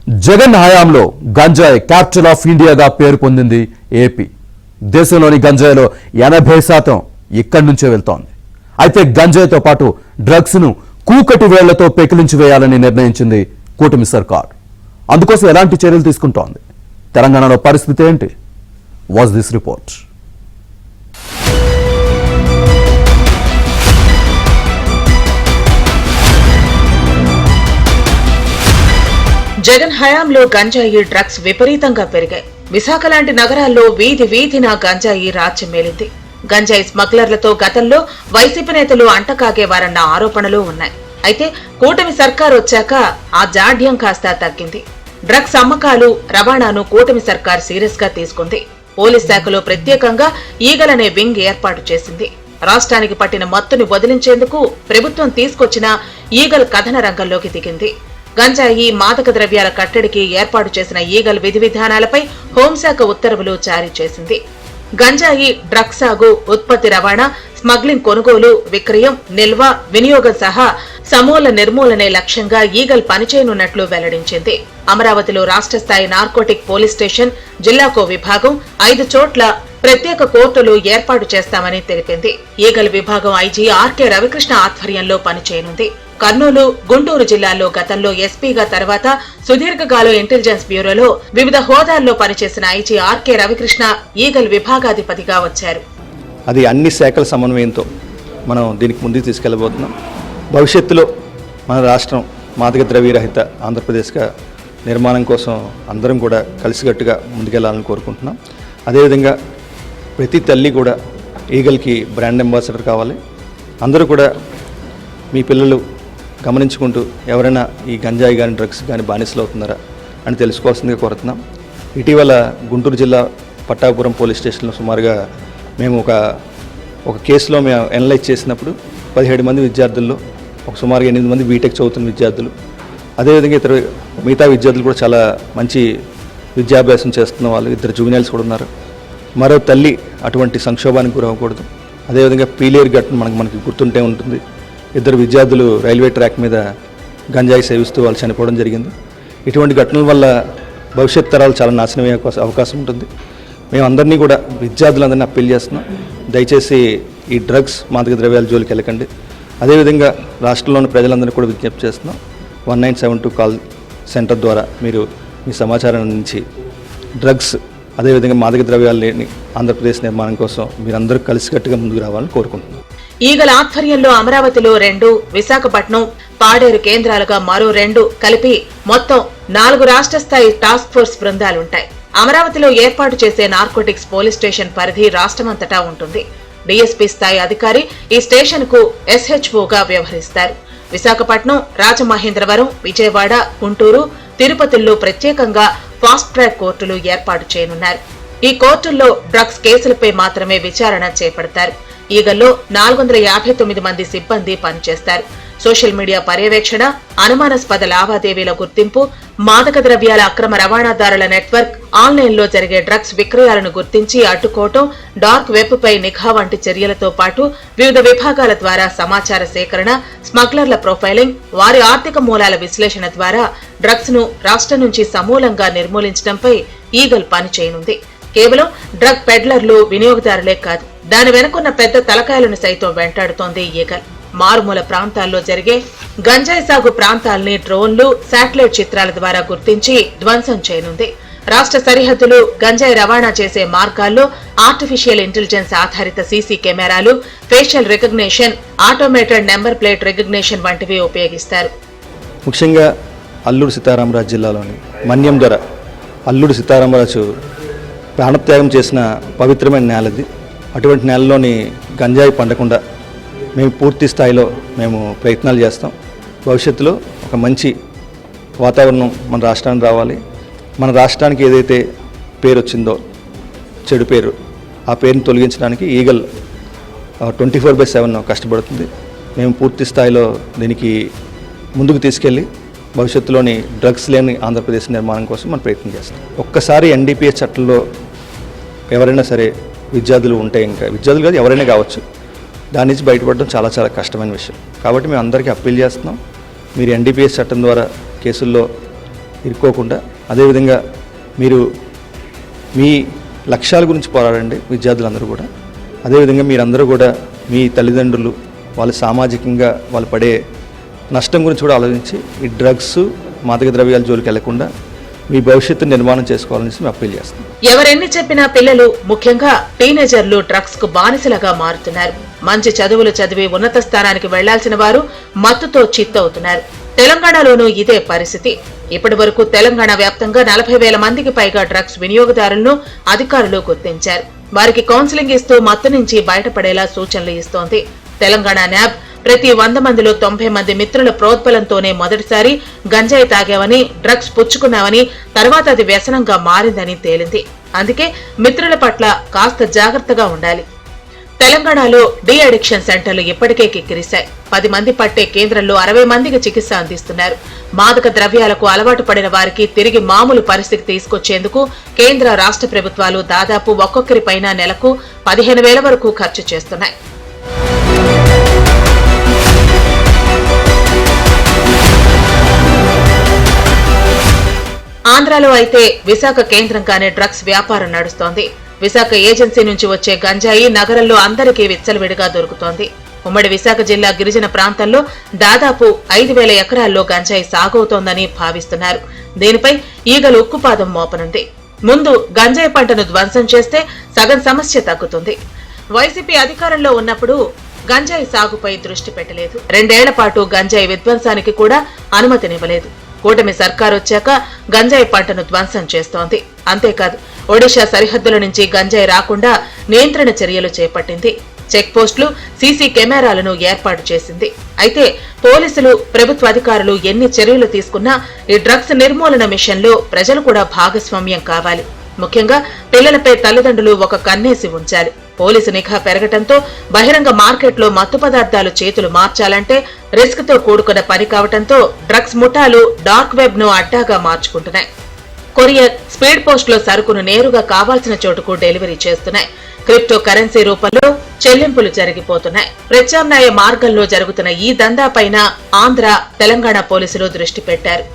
జగన్ హయాంలో గంజాయి capital of ఇండియాగా పేరు పొందింది ఏపీ. దేశంలోని గంజాయిలో 80% ఇక్కడి నుంచే వెళ్తోంది. అయితే గంజాయితో పాటు డ్రగ్స్ ను కూకటి వేళ్లతో పెకిలించి వేయాలని నిర్ణయించింది కూటమి సర్కార్. అందుకోసం ఎలాంటి చర్యలు తీసుకుంటోంది? తెలంగాణలో పరిస్థితి ఏంటి? Watch this report. జగన్ హయాంలో గంజాయి డ్రగ్స్ విపరీతంగా పెరిగాయి. విశాఖ లాంటి నగరాల్లో వీధి వీధిన గంజాయి రాజ్యమేలింది. గంజాయి స్మగ్లర్లతో గతంలో వైసీపీ నేతలు అంటకాగేవారన్న ఆరోపణలు ఉన్నాయి. అయితే కూటమి సర్కార్ వచ్చాక ఆ జాడ్యం కాస్త తగ్గింది. డ్రగ్స్ అమ్మకాలు, రవాణాను కూటమి సర్కార్ సీరియస్ గా తీసుకుంది. పోలీస్ శాఖలో ప్రత్యేకంగా ఈగలనే వింగ్ ఏర్పాటు చేసింది. రాష్ట్రానికి పట్టిన మత్తుని వదిలించేందుకు ప్రభుత్వం తీసుకొచ్చిన ఈగల్ కథన రంగంలోకి దిగింది. గంజాయి, మాదక ద్రవ్యాల కట్టడికి ఏర్పాటు చేసిన ఈగల్ విధి విధానాలపై హోంశాఖ ఉత్తర్వులు జారీ చేసింది. గంజాయి, డ్రగ్స్ సాగు, ఉత్పత్తి, రవాణా, స్మగ్లింగ్, కొనుగోలు, విక్రయం, నిల్వ, వినియోగం సహా సమూల నిర్మూలనే లక్ష్యంగా ఈగల్ పనిచేయనున్నట్లు వెల్లడించింది. అమరావతిలో రాష్ట్ర స్థాయి నార్కోటిక్ పోలీస్ స్టేషన్, జిల్లాకో విభాగం, 5 చోట్ల ప్రత్యేక కోర్టులు ఏర్పాటు చేస్తామని తెలిపింది. ఈగల్ విభాగం ఐజీ ఆర్కే రవికృష్ణ ఆధ్వర్యంలో పనిచేయనుంది. కర్నూలు, గుంటూరు జిల్లాల్లో గతంలో ఎస్పీగా తర్వాత సుదీర్ఘకాలం ఇంటెలిజెన్స్ బ్యూరోలో వివిధ హోదాల్లో పనిచేసిన ఐజీ ఆర్కే రవికృష్ణ ఈగల్ విభాగాధిపతిగా వచ్చారు. అది అన్ని శాఖల సమన్వయంతో మనం దీనికి ముందుకు తీసుకెళ్లబోతున్నాం. భవిష్యత్తులో మన రాష్ట్రం మాదక ద్రవ్యరహిత ఆంధ్రప్రదేశ్గా నిర్మాణం కోసం అందరం కూడా కలిసికట్టుగా ముందుకెళ్లాలని కోరుకుంటున్నాం. అదేవిధంగా ప్రతి తల్లి కూడా ఈగల్కి బ్రాండ్ అంబాసిడర్ కావాలి. అందరూ కూడా మీ పిల్లలు గమనించుకుంటూ ఎవరైనా ఈ గంజాయి కానీ డ్రగ్స్ కానీ బానిసలు అవుతున్నారా అని తెలుసుకోవాల్సిందిగా కోరుతున్నాం. ఇటీవల గుంటూరు జిల్లా పట్టాపురం పోలీస్ స్టేషన్లో సుమారుగా మేము ఒక కేసులో మేము అనలైజ్ చేసినప్పుడు 17 మంది విద్యార్థుల్లో సుమారుగా 8 మంది బీటెక్ చదువుతున్న విద్యార్థులు, అదేవిధంగా మిగతా విద్యార్థులు కూడా చాలా మంచి విద్యాభ్యాసం చేస్తున్న వాళ్ళు 2 జూనియర్స్ కూడా ఉన్నారు. మరో తల్లి అటువంటి సంక్షోభానికి గురవ్వకూడదు. అదేవిధంగా పీలేరు ఘటన మనకి గుర్తుంటే ఉంటుంది. 2 విద్యార్థులు రైల్వే ట్రాక్ మీద గంజాయి సేవిస్తూ వాళ్ళు చనిపోవడం జరిగింది. ఇటువంటి ఘటనల వల్ల భవిష్యత్ తరాలు చాలా నాశనమయ్యే అవకాశం ఉంటుంది. మేము అందరినీ కూడా విద్యార్థులందరినీ అప్పీల్ చేస్తున్నాం, దయచేసి ఈ డ్రగ్స్, మాదక ద్రవ్యాల జోలికి వెళ్ళకండి. అదేవిధంగా రాష్ట్రంలోని ప్రజలందరినీ కూడా విజ్ఞప్తి చేస్తున్నాం, 1972 కాల్ సెంటర్ ద్వారా మీరు మీ సమాచారం అందించి డ్రగ్స్, అదేవిధంగా మాదక ద్రవ్యాలు లేని ఆంధ్రప్రదేశ్ నిర్మాణం కోసం మీరందరూ కలిసికట్టుగా ముందుకు రావాలని కోరుకుంటున్నాం. ఈగల ఆధ్వర్యంలో అమరావతిలో 2, విశాఖపట్నం, పాడేరు కేంద్రాలుగా మరో 2 కలిపి మొత్తం 4 రాష్ట్ర స్థాయి టాస్క్ ఫోర్స్ బృందాలుంటాయి. అమరావతిలో ఏర్పాటు చేసే నార్కోటిక్స్ పోలీస్ స్టేషన్ పరిధి రాష్ట్రమంతటా ఉంటుంది. డీఎస్పీ స్థాయి అధికారి ఈ స్టేషన్ కు ఎస్హెచ్ఓగా వ్యవహరిస్తారు. విశాఖపట్నం, రాజమహేంద్రవరం, విజయవాడ, గుంటూరు, తిరుపతిలో ప్రత్యేకంగా ఫాస్ట్ ట్రాక్ కోర్టులు ఏర్పాటు చేయనున్నారు. ఈ కోర్టుల్లో డ్రగ్స్ కేసులపై మాత్రమే విచారణ చేపడతారు. ఈగల్లో 459 మంది సిబ్బంది పనిచేస్తారు. సోషల్ మీడియా పర్యవేక్షణ, అనుమానాస్పద లావాదేవీల గుర్తింపు, మాదక ద్రవ్యాల అక్రమ రవాణాదారుల నెట్వర్క్, ఆన్లైన్లో జరిగే డ్రగ్స్ విక్రయాలను గుర్తించి అడ్డుకోవటం, డార్క్ వెబ్ పై నిఘా వంటి చర్యలతో పాటు వివిధ విభాగాల ద్వారా సమాచార సేకరణ, స్మగ్లర్ల ప్రొఫైలింగ్, వారి ఆర్థిక మూలాల విశ్లేషణ ద్వారా డ్రగ్స్ ను రాష్ట్రం నుంచి సమూలంగా నిర్మూలించడంపై ఈగల్ పనిచేయనుంది. కేవలం డ్రగ్ పెడ్లర్లు, వినియోగదారులే కాదు, దాని వెనుకున్న పెద్ద తలకాయలను సైతం వెంటాడుతోంది ఈగల్. మారుమూల ప్రాంతాల్లో జరిగే గంజాయి సాగు ప్రాంతాల్ని డ్రోన్లు, శాటిలైట్ చిత్రాల ద్వారా గుర్తించి ధ్వంసం చేయనుంది. రాష్ట్ర సరిహద్దులు, గంజాయి రవాణా చేసే మార్గాల్లో ఆర్టిఫిషియల్ ఇంటెలిజెన్స్ ఆధారిత సీసీ కెమెరాలు, facial recognition, automated number plate recognition వంటివి ఉపయోగిస్తారు. ముఖ్యంగా అల్లూరు సీతారామరాజు జిల్లాలోని మన్యం ధర అల్లూరు సీతారామరాజు ప్రాణత్యాగం చేసిన పవిత్రమైన నేలది. అటువంటి నేలలోని గంజాయి పండకుండా మేము పూర్తి స్థాయిలో ప్రయత్నాలు చేస్తాం. భవిష్యత్తులో ఒక మంచి వాతావరణం మన రాష్ట్రానికి రావాలి. మన రాష్ట్రానికి ఏదైతే పేరు వచ్చిందో, చెడు పేరు, ఆ పేరుని తొలగించడానికి ఈగల్ 24/7 కష్టపడుతుంది. మేము పూర్తి స్థాయిలో దీనికి ముందుకు తీసుకెళ్ళి భవిష్యత్తులోని డ్రగ్స్ లేని ఆంధ్రప్రదేశ్ నిర్మాణం కోసం మనం ప్రయత్నం చేస్తాం. ఒక్కసారి ఎన్డీపీఎస్ చట్టంలో ఎవరైనా సరే విద్యార్థులు ఉంటే, ఇంకా విద్యార్థులు కాదు ఎవరైనా కావచ్చు, దాని నుంచి బయటపడడం చాలా చాలా కష్టమైన విషయం. కాబట్టి మేము అందరికీ అప్పీల్ చేస్తున్నాం, మీరు ఎన్డీపీఎస్ చట్టం ద్వారా కేసుల్లో ఇరుక్కోకుండా అదేవిధంగా మీరు మీ లక్ష్యాల గురించి పోరాడండి విద్యార్థులందరూ కూడా. అదేవిధంగా మీరందరూ కూడా మీ తల్లిదండ్రులు వాళ్ళు సామాజికంగా వాళ్ళు పడే నష్టం గురించి కూడా ఆలోచించి ఈ డ్రగ్స్ మాదక ద్రవ్యాల జోలికి వెళ్లకుండా మీ భవిష్యత్తును నిర్మాణం చేసుకోవాలని మేము అప్పీల్ చేస్తాం. ఎవరెన్ని చెప్పినా పిల్లలు, ముఖ్యంగా టీనేజర్లు డ్రగ్స్ కు బానిసలుగా మారుతున్నారు. మంచి చదువులు చదివి ఉన్నత స్థానానికి వెళ్లాల్సిన వారు మత్తుతో చిత్తవుతున్నారు. తెలంగాణలోనూ ఇదే పరిస్థితి. ఇప్పటి వరకు తెలంగాణ వ్యాప్తంగా 40,000 మందికి పైగా డ్రగ్స్ వినియోగదారులను అధికారులు గుర్తించారు. వారికి కౌన్సిలింగ్ ఇస్తూ మత్తు నుంచి బయటపడేలా సూచనలు ఇస్తోంది. తెలంగాణ న్యాబ్ ప్రతి 100 మందిలో 90 మంది మిత్రుల ప్రోద్బలంతోనే మొదటిసారి గంజాయి తాగామని, డ్రగ్స్ పుచ్చుకున్నామని, తర్వాత అది వ్యసనంగా మారిందని తేలింది. అందుకే మిత్రుల పట్ల కాస్త జాగ్రత్తగా ఉండాలి. తెలంగాణలో డీ అడిక్షన్ సెంటర్లు ఇప్పటికే కిక్కిరిశాయి. 10 మంది పట్టే కేంద్రంలో 60 మందికి చికిత్స అందిస్తున్నారు. మాదక ద్రవ్యాలకు అలవాటు పడిన వారికి తిరిగి మామూలు పరిస్థితి తీసుకొచ్చేందుకు కేంద్ర, రాష్ట్ర ప్రభుత్వాలు దాదాపు ఒక్కొక్కరిపైన నెలకు 15,000 వరకు ఖర్చు చేస్తున్నాయి. ఆంధ్రాలో అయితే విశాఖ కేంద్రంగానే డ్రగ్స్ వ్యాపారం నడుస్తోంది. విశాఖ ఏజెన్సీ నుంచి వచ్చే గంజాయి నగరంలో అందరికీ విచ్చలవిడిగా దొరుకుతోంది. ఉమ్మడి విశాఖ జిల్లా గిరిజన ప్రాంతంలో దాదాపు 5,000 ఎకరాల్లో గంజాయి సాగవుతోందని భావిస్తున్నారు. దీనిపై ఈగలు ఉక్కుపాదం మోపనుంది. ముందు గంజాయి పంటను ధ్వంసం చేస్తే సగం సమస్య తగ్గుతుంది. వైసీపీ అధికారంలో ఉన్నప్పుడు గంజాయి సాగుపై దృష్టి పెట్టలేదు. 2 ఏళ్ల పాటు గంజాయి విధ్వంసానికి కూడా అనుమతినివ్వలేదు. కూటమి సర్కారొచ్చాక గంజాయి పంటను ధ్వంసం చేస్తోంది. అంతేకాదు, ఒడిషా సరిహద్దుల నుంచి గంజాయి రాకుండా నియంత్రణ చర్యలు చేపట్టింది. చెక్ పోస్టులు, సీసీ కెమెరాలను ఏర్పాటు చేసింది. అయితే పోలీసులు, ప్రభుత్వ అధికారులు ఎన్ని చర్యలు తీసుకున్నా ఈ డ్రగ్స్ నిర్మూలన మిషన్లో ప్రజలు కూడా భాగస్వామ్యం కావాలి. ముఖ్యంగా పిల్లలపై తల్లిదండ్రులు ఒక కన్నేసి ఉంచాలి. పోలీసు నిఘా పెరగటంతో బహిరంగ మార్కెట్లో మత్తు పదార్థాలు చేతులు మార్చాలంటే రిస్క్ తో కూడుకున్న పని కావటంతో డ్రగ్స్ ముఠాలు డార్క్ వెబ్ ను అడ్డాగా మార్చుకుంటున్నాయి. కొరియర్, స్పీడ్ పోస్ట్ లో సరుకును నేరుగా కావాల్సిన చోటుకు డెలివరీ చేస్తున్నాయి. క్రిప్టో కరెన్సీ రూపంలో చెల్లింపులు జరిగిపోతున్నాయి. ప్రత్యామ్నాయ మార్గంలో జరుగుతున్న ఈ దందాపైన ఆంధ్ర, తెలంగాణ పోలీసులు దృష్టి పెట్టారు.